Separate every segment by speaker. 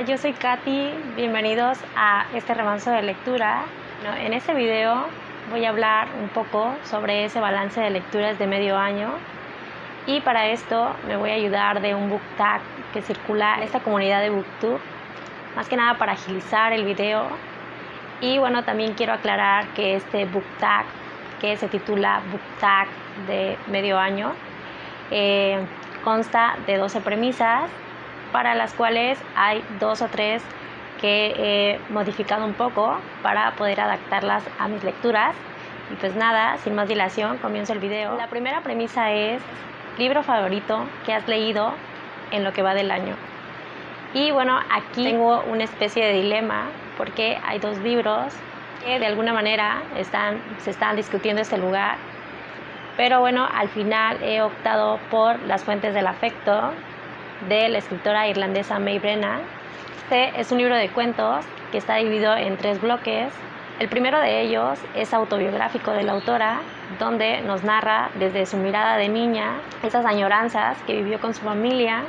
Speaker 1: Hola, yo soy Katy, bienvenidos a este remanso de lectura. En este video voy a hablar un poco sobre ese balance de lecturas de medio año y para esto me voy a ayudar de un book tag que circula en esta comunidad de Booktube, más que nada para agilizar el video. Y bueno, también quiero aclarar que este book tag, que se titula book tag de medio año, consta de 12 premisas, para las cuales hay 2 o 3 que he modificado un poco para poder adaptarlas a mis lecturas. Y pues nada, sin más dilación, comienzo el video. La primera premisa es: libro favorito que has leído en lo que va del año. Y bueno, aquí tengo una especie de dilema porque hay 2 libros que de alguna manera se están discutiendo este lugar. Pero bueno, al final he optado por Las fuentes del afecto, de la escritora irlandesa Maeve Brennan. Este es un libro de cuentos que está dividido en 3 bloques. El primero de ellos es autobiográfico de la autora, donde nos narra desde su mirada de niña esas añoranzas que vivió con su familia,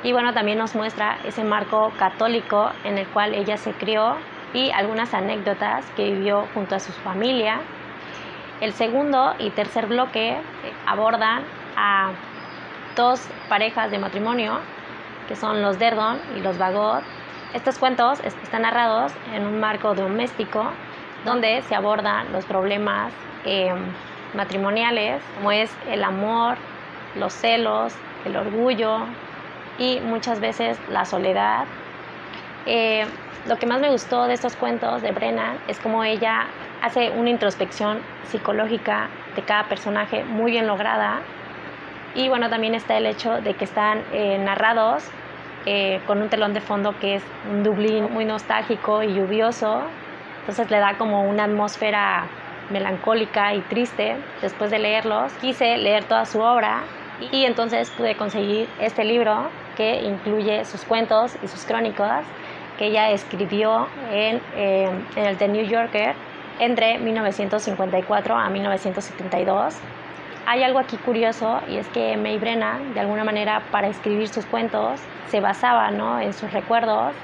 Speaker 1: y bueno, también nos muestra ese marco católico en el cual ella se crió y algunas anécdotas que vivió junto a su familia. El segundo y tercer bloque abordan a 2 parejas de matrimonio, que son los Derdon y los Bagot. Estos cuentos están narrados en un marco doméstico donde se abordan los problemas matrimoniales, como es el amor, los celos, el orgullo y muchas veces la soledad. Lo que más me gustó de estos cuentos de Brennan es cómo ella hace una introspección psicológica de cada personaje muy bien lograda. Y bueno, también está el hecho de que están narrados con un telón de fondo que es un Dublín muy nostálgico y lluvioso. Entonces le da como una atmósfera melancólica y triste. Después de leerlos, quise leer toda su obra y entonces pude conseguir este libro que incluye sus cuentos y sus crónicas que ella escribió en el The New Yorker entre 1954 a 1972. Hay algo aquí curioso, y es que Maeve Brennan, de alguna manera, para escribir sus cuentos, se basaba, ¿no?, en sus recuerdos.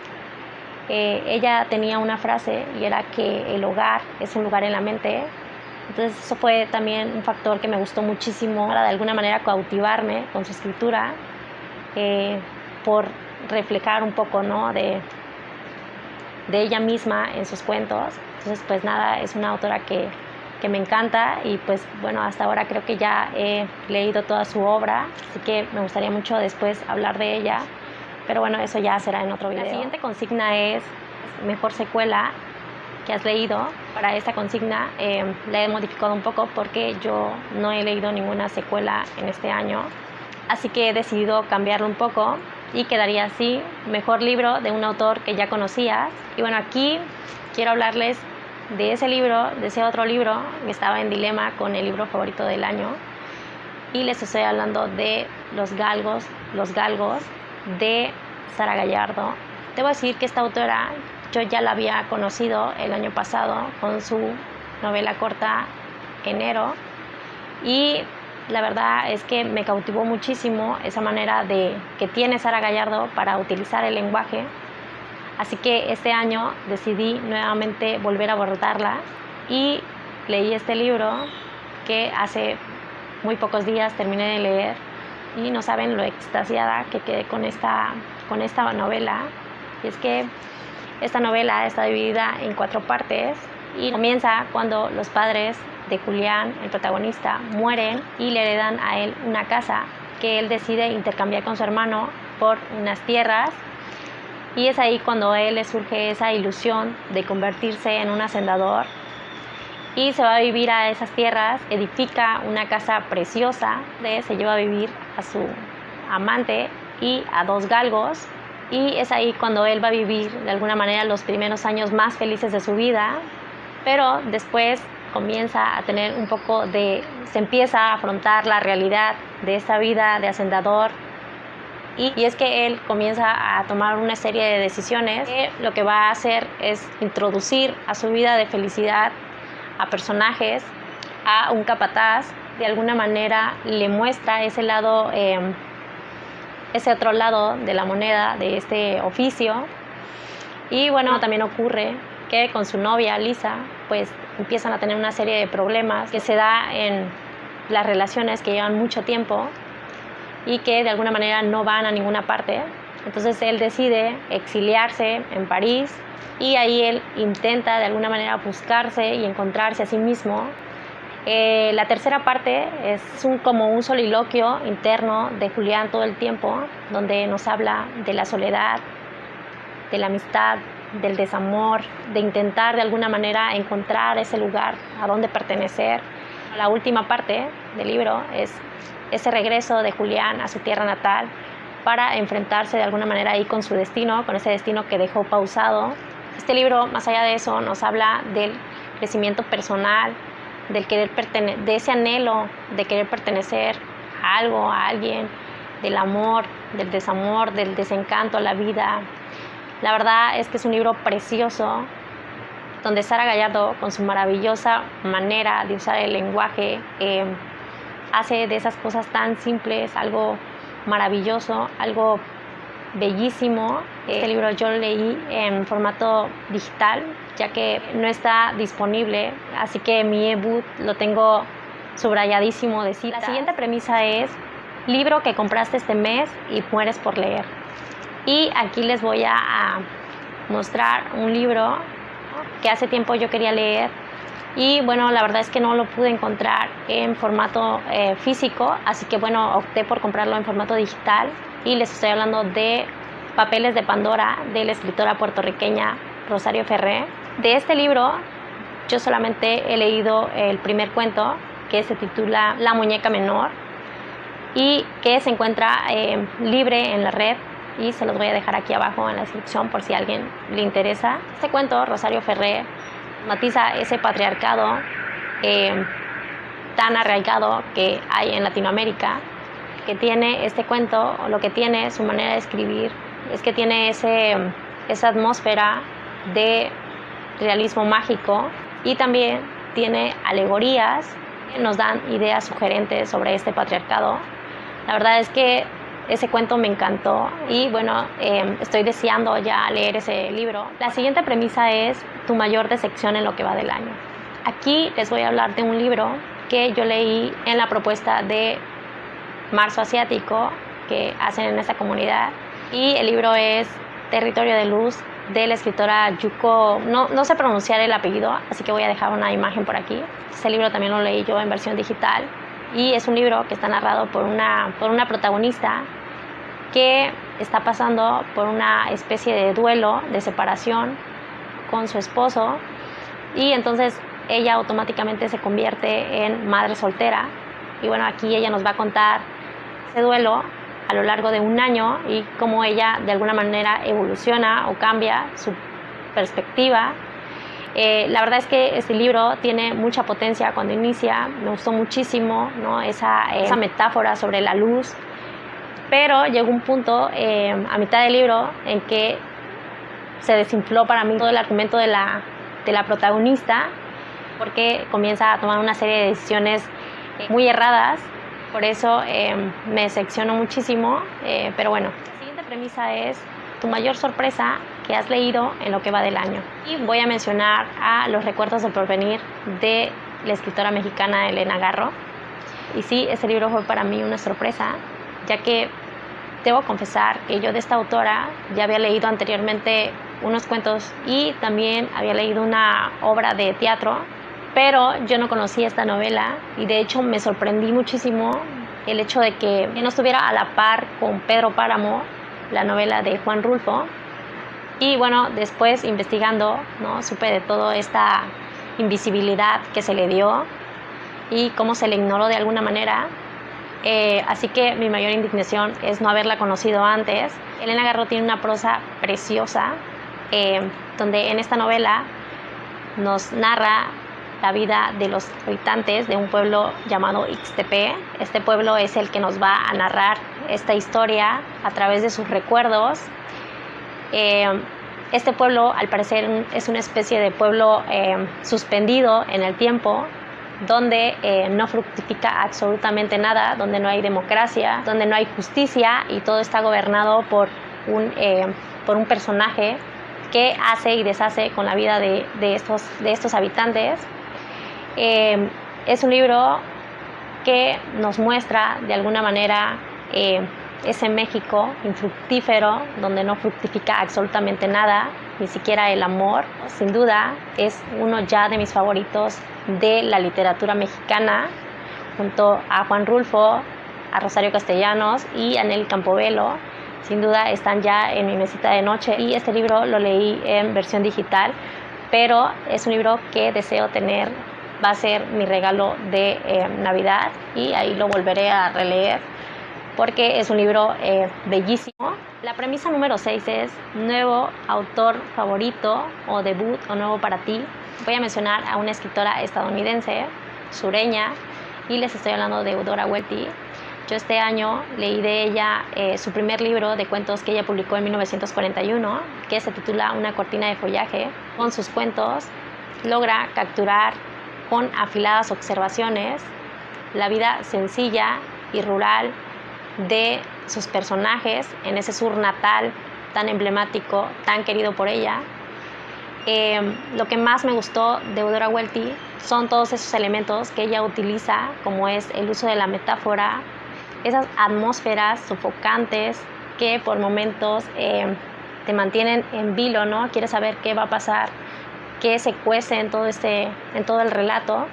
Speaker 1: Ella tenía una frase y era que el hogar es un lugar en la mente. Entonces eso fue también un factor que me gustó muchísimo para de alguna manera cautivarme con su escritura, por reflejar un poco, ¿no?, de ella misma en sus cuentos. Entonces pues nada, es una autora que me encanta y pues bueno, hasta ahora creo que ya he leído toda su obra, así que me gustaría mucho después hablar de ella, pero bueno, eso ya será en otro video. La siguiente consigna es mejor secuela que has leído. Para esta consigna la he modificado un poco porque yo no he leído ninguna secuela en este año, así que he decidido cambiarlo un poco y quedaría así: mejor libro de un autor que ya conocías. Y bueno, aquí quiero hablarles de ese libro, de ese otro libro que estaba en dilema con el libro favorito del año, y les estoy hablando de Los Galgos de Sara Gallardo. Debo decir que esta autora yo ya la había conocido el año pasado con su novela corta Enero, y la verdad es que me cautivó muchísimo esa manera que tiene Sara Gallardo para utilizar el lenguaje. Así que este año decidí nuevamente volver a abordarla y leí este libro que hace muy pocos días terminé de leer, y no saben lo extasiada que quedé con esta novela. Y es que esta novela está dividida en 4 partes y comienza cuando los padres de Julián, el protagonista, mueren y le heredan a él una casa que él decide intercambiar con su hermano por unas tierras. Y es ahí cuando a él le surge esa ilusión de convertirse en un hacendador y se va a vivir a esas tierras, edifica una casa preciosa, se lleva a vivir a su amante y a 2 galgos, y es ahí cuando él va a vivir de alguna manera los primeros años más felices de su vida. Pero después comienza a tener se empieza a afrontar la realidad de esta vida de hacendador. Y es que él comienza a tomar una serie de decisiones que lo que va a hacer es introducir a su vida de felicidad a personajes, a un capataz. De alguna manera le muestra ese lado, ese otro lado de la moneda de este oficio, Y bueno, también ocurre que con su novia, Lisa, pues empiezan a tener una serie de problemas que se da en las relaciones que llevan mucho tiempo y que de alguna manera no van a ninguna parte. Entonces él decide exiliarse en París y ahí él intenta de alguna manera buscarse y encontrarse a sí mismo. La tercera parte es como un soliloquio interno de Julián todo el tiempo, donde nos habla de la soledad, de la amistad, del desamor, de intentar de alguna manera encontrar ese lugar a donde pertenecer. La última parte del libro es ese regreso de Julián a su tierra natal para enfrentarse de alguna manera ahí con su destino, con ese destino que dejó pausado. Este libro, más allá de eso, nos habla del crecimiento personal, de ese anhelo de querer pertenecer a algo, a alguien, del amor, del desamor, del desencanto a la vida. La verdad es que es un libro precioso, donde Sara Gallardo, con su maravillosa manera de usar el lenguaje, hace de esas cosas tan simples algo maravilloso, algo bellísimo. Este libro yo lo leí en formato digital, ya que no está disponible, así que mi ebook lo tengo subrayadísimo de citas. La siguiente premisa es: libro que compraste este mes y mueres por leer. Y aquí les voy a mostrar un libro que hace tiempo yo quería leer y bueno, la verdad es que no lo pude encontrar en formato físico, así que bueno, opté por comprarlo en formato digital y les estoy hablando de Papeles de Pandora, de la escritora puertorriqueña Rosario Ferré. De este libro yo solamente he leído el primer cuento, que se titula La muñeca menor y que se encuentra libre en la red, y se los voy a dejar aquí abajo en la descripción por si a alguien le interesa. Este cuento, Rosario Ferré matiza ese patriarcado tan arraigado que hay en Latinoamérica, que tiene este cuento, o lo que tiene su manera de escribir, es que tiene esa atmósfera de realismo mágico y también tiene alegorías que nos dan ideas sugerentes sobre este patriarcado. La verdad es que ese cuento me encantó y bueno, estoy deseando ya leer ese libro. La siguiente premisa es tu mayor decepción en lo que va del año. Aquí les voy a hablar de un libro que yo leí en la propuesta de Marzo Asiático que hacen en esta comunidad, y el libro es Territorio de Luz, de la escritora Yuko, no sé pronunciar el apellido, así que voy a dejar una imagen por aquí. Ese libro también lo leí yo en versión digital y es un libro que está narrado por una protagonista que está pasando por una especie de duelo, de separación con su esposo, y entonces ella automáticamente se convierte en madre soltera. Y bueno, aquí ella nos va a contar ese duelo a lo largo de un año y cómo ella de alguna manera evoluciona o cambia su perspectiva. La verdad es que este libro tiene mucha potencia cuando inicia, me gustó muchísimo, ¿no? esa metáfora sobre la luz, pero llegó un punto a mitad del libro en que se desinfló para mí todo el argumento de la protagonista, porque comienza a tomar una serie de decisiones muy erradas. Por eso me decepcionó muchísimo, pero bueno. La siguiente premisa es tu mayor sorpresa que has leído en lo que va del año. Y voy a mencionar a Los recuerdos del porvenir, de la escritora mexicana Elena Garro. Y sí, ese libro fue para mí una sorpresa, ya que debo confesar que yo de esta autora ya había leído anteriormente unos cuentos y también había leído una obra de teatro, pero yo no conocía esta novela y de hecho me sorprendí muchísimo el hecho de que no estuviera a la par con Pedro Páramo, la novela de Juan Rulfo. Y bueno, después investigando, ¿no? Supe de toda esta invisibilidad que se le dio y cómo se le ignoró de alguna manera. Así que mi mayor indignación es no haberla conocido antes. Elena Garro tiene una prosa preciosa, donde en esta novela nos narra la vida de los habitantes de un pueblo llamado Ixtepé. Este pueblo es el que nos va a narrar esta historia a través de sus recuerdos. Este pueblo, al parecer, es una especie de pueblo suspendido en el tiempo, donde no fructifica absolutamente nada, donde no hay democracia, donde no hay justicia y todo está gobernado por un personaje qué hace y deshace con la vida de estos habitantes. Es un libro que nos muestra de alguna manera ese México infructífero, donde no fructifica absolutamente nada, ni siquiera el amor. Sin duda es uno ya de mis favoritos de la literatura mexicana, junto a Juan Rulfo, a Rosario Castellanos y a Nelly Campobello. Sin duda están ya en mi mesita de noche, y este libro lo leí en versión digital, pero es un libro que deseo tener. Va a ser mi regalo de Navidad, y ahí lo volveré a releer porque es un libro bellísimo. La premisa número 6 es nuevo autor favorito o debut o nuevo para ti. Voy a mencionar a una escritora estadounidense, sureña, y les estoy hablando de Eudora Welty. Yo este año leí de ella su primer libro de cuentos que ella publicó en 1941, que se titula Una cortina de follaje. Con sus cuentos logra capturar con afiladas observaciones la vida sencilla y rural de sus personajes en ese sur natal tan emblemático, tan querido por ella. Lo que más me gustó de Eudora Welty son todos esos elementos que ella utiliza, como es el uso de la metáfora, esas atmósferas sofocantes que por momentos te mantienen en vilo, ¿no? Quieres saber qué va a pasar, qué se cuece en todo el relato.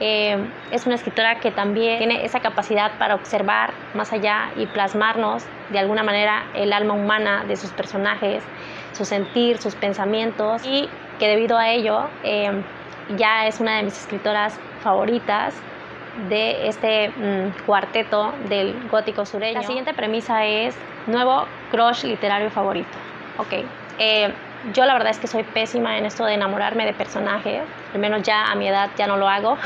Speaker 1: Es una escritora que también tiene esa capacidad para observar más allá y plasmarnos de alguna manera el alma humana de sus personajes, su sentir, sus pensamientos, y que debido a ello ya es una de mis escritoras favoritas de este cuarteto del gótico sureño. La siguiente premisa es nuevo crush literario favorito. Ok. Yo la verdad es que soy pésima en esto de enamorarme de personajes, al menos ya a mi edad ya no lo hago.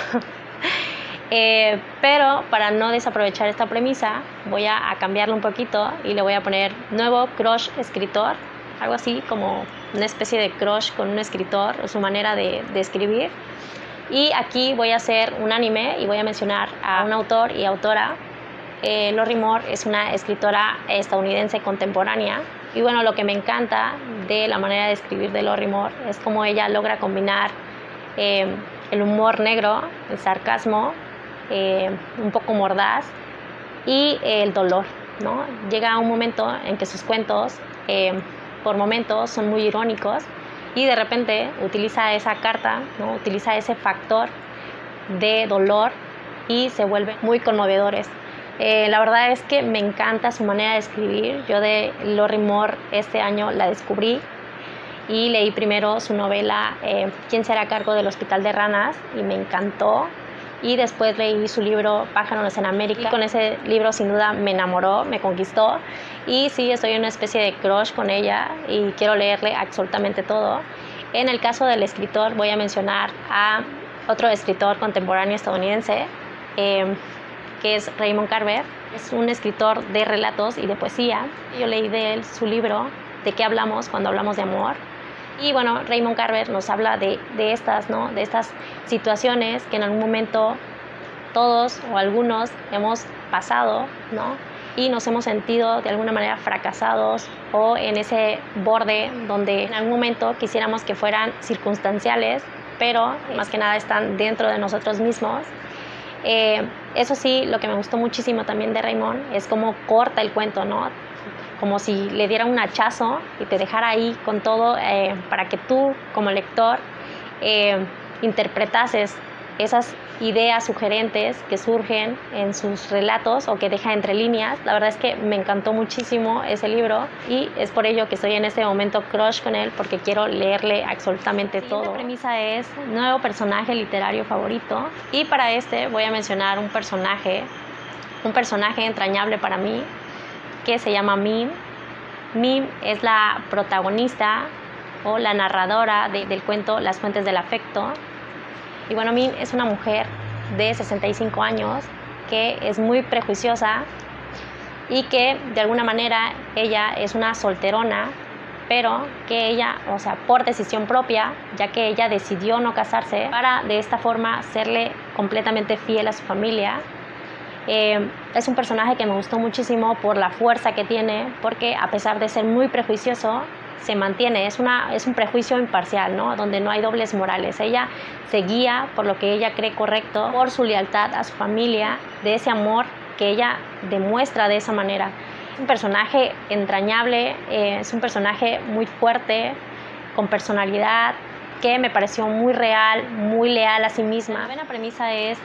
Speaker 1: Pero para no desaprovechar esta premisa voy a cambiarlo un poquito y le voy a poner nuevo crush escritor, algo así como una especie de crush con un escritor o su manera de escribir. Y aquí voy a hacer un anime y voy a mencionar a un autor y autora. Lorrie Moore es una escritora estadounidense contemporánea. Y bueno, lo que me encanta de la manera de escribir de Lorrie Moore es cómo ella logra combinar el humor negro, el sarcasmo, un poco mordaz, y el dolor, ¿no? Llega un momento en que sus cuentos, por momentos, son muy irónicos, y de repente utiliza esa carta, ¿no? Utiliza ese factor de dolor y se vuelven muy conmovedores. La verdad es que me encanta su manera de escribir. Yo de Lorrie Moore este año la descubrí y leí primero su novela ¿Quién se hará cargo del hospital de ranas? Y me encantó. Y después leí su libro Pájaros en América, y con ese libro sin duda me enamoró, me conquistó, y sí, estoy en una especie de crush con ella y quiero leerle absolutamente todo. En el caso del escritor voy a mencionar a otro escritor contemporáneo estadounidense, que es Raymond Carver. Es un escritor de relatos y de poesía. Yo leí de él su libro ¿De qué hablamos cuando hablamos de amor? Y bueno, Raymond Carver nos habla de estas, ¿no? De estas situaciones que en algún momento todos o algunos hemos pasado, ¿no? Y nos hemos sentido de alguna manera fracasados o en ese borde donde en algún momento quisiéramos que fueran circunstanciales, pero más que nada están dentro de nosotros mismos. Eso sí, lo que me gustó muchísimo también de Raymond es cómo corta el cuento, ¿no? Como si le diera un hachazo y te dejara ahí con todo para que tú como lector interpretases esas ideas sugerentes que surgen en sus relatos o que deja entre líneas. La verdad es que me encantó muchísimo ese libro y es por ello que estoy en este momento crush con él, porque quiero leerle absolutamente todo. La premisa es nuevo personaje literario favorito, y para este voy a mencionar un personaje entrañable para mí que se llama Min. Min es la protagonista o la narradora del cuento Las fuentes del afecto. Y bueno, Min es una mujer de 65 años que es muy prejuiciosa y que de alguna manera ella es una solterona, pero que ella, o sea, por decisión propia, ya que ella decidió no casarse para de esta forma serle completamente fiel a su familia. Es un personaje que me gustó muchísimo por la fuerza que tiene, porque a pesar de ser muy prejuicioso, se mantiene, es un prejuicio imparcial, ¿no? Donde no hay dobles morales. Ella se guía por lo que ella cree correcto, por su lealtad a su familia, de ese amor que ella demuestra de esa manera. Es un personaje entrañable, es un personaje muy fuerte, con personalidad, que me pareció muy real, muy leal a sí misma. La novena premisa es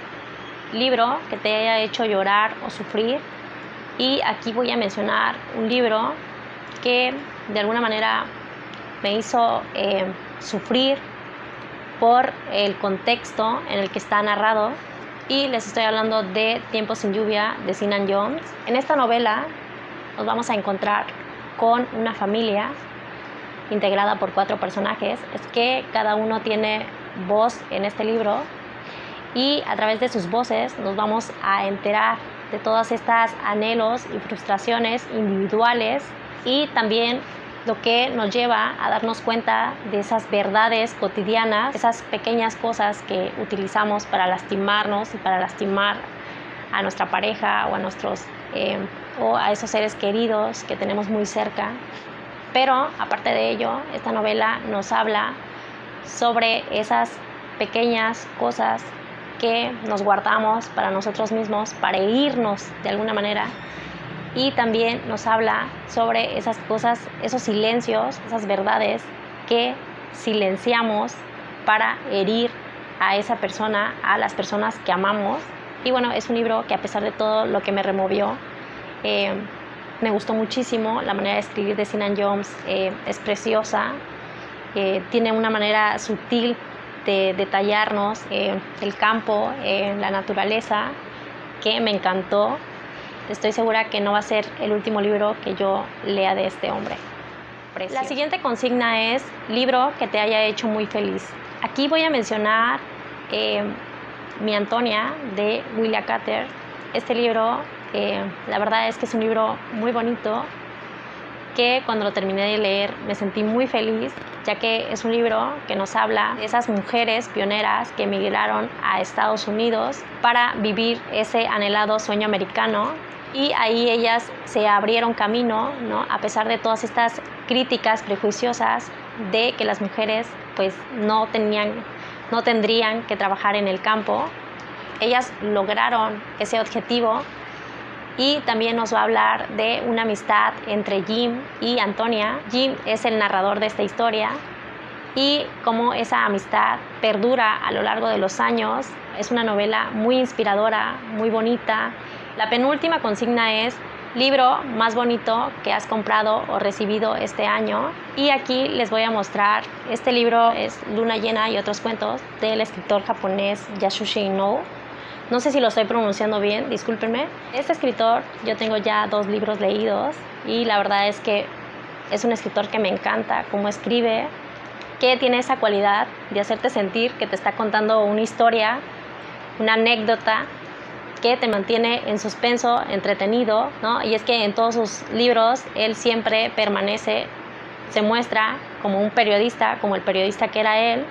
Speaker 1: libro que te haya hecho llorar o sufrir, y aquí voy a mencionar un libro que de alguna manera me hizo sufrir por el contexto en el que está narrado, y les estoy hablando de Tiempo sin lluvia de Sinan Jones. En esta novela nos vamos a encontrar con una familia integrada por 4 personajes. Es que cada uno tiene voz en este libro, y a través de sus voces nos vamos a enterar de todas estas anhelos y frustraciones individuales, y también lo que nos lleva a darnos cuenta de esas verdades cotidianas, esas pequeñas cosas que utilizamos para lastimarnos y para lastimar a nuestra pareja o a nuestros o a esos seres queridos que tenemos muy cerca. Pero aparte de ello, esta novela nos habla sobre esas pequeñas cosas que nos guardamos para nosotros mismos, para herirnos de alguna manera, y también nos habla sobre esas cosas, esos silencios, esas verdades que silenciamos para herir a esa persona, a las personas que amamos. Y bueno, es un libro que, a pesar de todo lo que me removió, me gustó muchísimo. La manera de escribir de Sinan Jones es preciosa, tiene una manera sutil de detallarnos el campo, la naturaleza, que me encantó. Estoy segura que no va a ser el último libro que yo lea de este hombre. Precioso. La siguiente consigna es libro que te haya hecho muy feliz. Aquí voy a mencionar Mi Antonia de Willa Cather. Este libro, la verdad es que es un libro muy bonito, que cuando lo terminé de leer me sentí muy feliz, ya que es un libro que nos habla de esas mujeres pioneras que emigraron a Estados Unidos para vivir ese anhelado sueño americano, y ahí ellas se abrieron camino, ¿no? A pesar de todas estas críticas prejuiciosas de que las mujeres pues no tendrían que trabajar en el campo. Ellas lograron ese objetivo. Y también nos va a hablar de una amistad entre Jim y Antonia. Jim es el narrador de esta historia, y cómo esa amistad perdura a lo largo de los años. Es una novela muy inspiradora, muy bonita. La penúltima consigna es libro más bonito que has comprado o recibido este año. Y aquí les voy a mostrar, este libro es Luna llena y otros cuentos, del escritor japonés Yasushi Inoue. No sé si lo estoy pronunciando bien, discúlpenme. Este escritor, yo tengo ya 2 libros leídos, y la verdad es que es un escritor que me encanta cómo escribe, que tiene esa cualidad de hacerte sentir que te está contando una historia, una anécdota, que te mantiene en suspenso, entretenido, ¿no? Y es que en todos sus libros él siempre permanece, se muestra como un periodista, como el periodista que era él,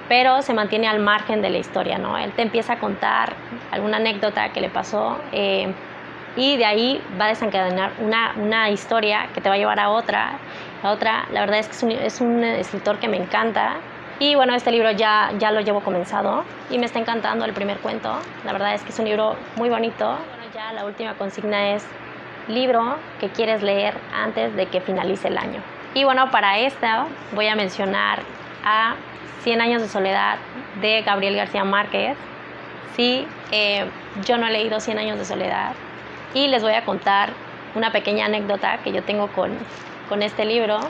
Speaker 1: pero se mantiene al margen de la historia, ¿no? Él te empieza a contar alguna anécdota que le pasó, y de ahí va a desencadenar una historia que te va a llevar a otra. La verdad es que es un escritor que me encanta. Y bueno, este libro ya lo llevo comenzado y me está encantando el primer cuento. La verdad es que es un libro muy bonito. Bueno, ya la última consigna es libro que quieres leer antes de que finalice el año. Y bueno, para esta voy a mencionar a 100 años de soledad de Gabriel García Márquez. Sí, yo no he leído 100 años de soledad, y les voy a contar una pequeña anécdota que yo tengo con este libro.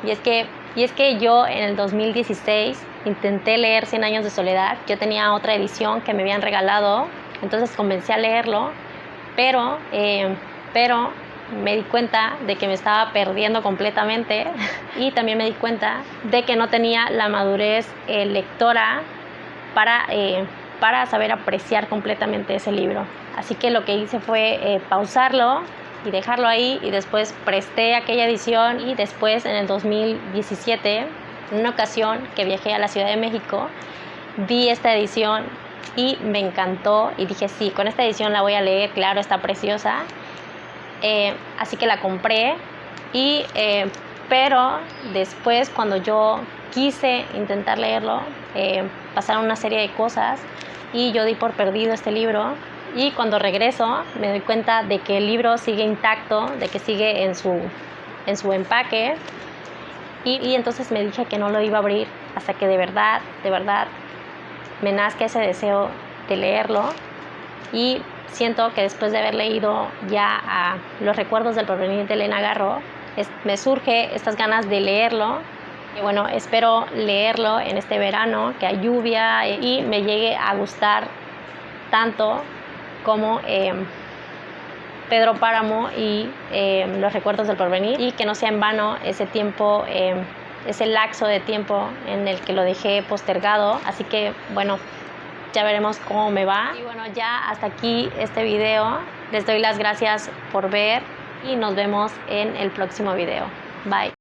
Speaker 1: Y es que yo en el 2016 intenté leer 100 años de soledad. Yo tenía otra edición que me habían regalado, entonces comencé a leerlo, pero me di cuenta de que me estaba perdiendo completamente, y también me di cuenta de que no tenía la madurez lectora para saber apreciar completamente ese libro. Así que lo que hice fue pausarlo y dejarlo ahí, y después presté aquella edición. Y después, en el 2017, en una ocasión que viajé a la Ciudad de México, vi esta edición y me encantó, y dije, sí, con esta edición la voy a leer, claro, está preciosa. Así que la compré, pero después cuando yo quise intentar leerlo, pasaron una serie de cosas y yo di por perdido este libro, y cuando regreso me doy cuenta de que el libro sigue intacto, de que sigue en su empaque, y entonces me dije que no lo iba a abrir hasta que de verdad me nazca ese deseo de leerlo. Y siento que después de haber leído ya a Los recuerdos del porvenir de Elena Garro, me surge estas ganas de leerlo. Y bueno, espero leerlo en este verano, que hay lluvia y me llegue a gustar tanto como Pedro Páramo y Los recuerdos del porvenir, y que no sea en vano ese tiempo, ese lapso de tiempo en el que lo dejé postergado. Así que bueno, ya veremos cómo me va. Y bueno, ya hasta aquí este video. Les doy las gracias por ver y nos vemos en el próximo video. Bye.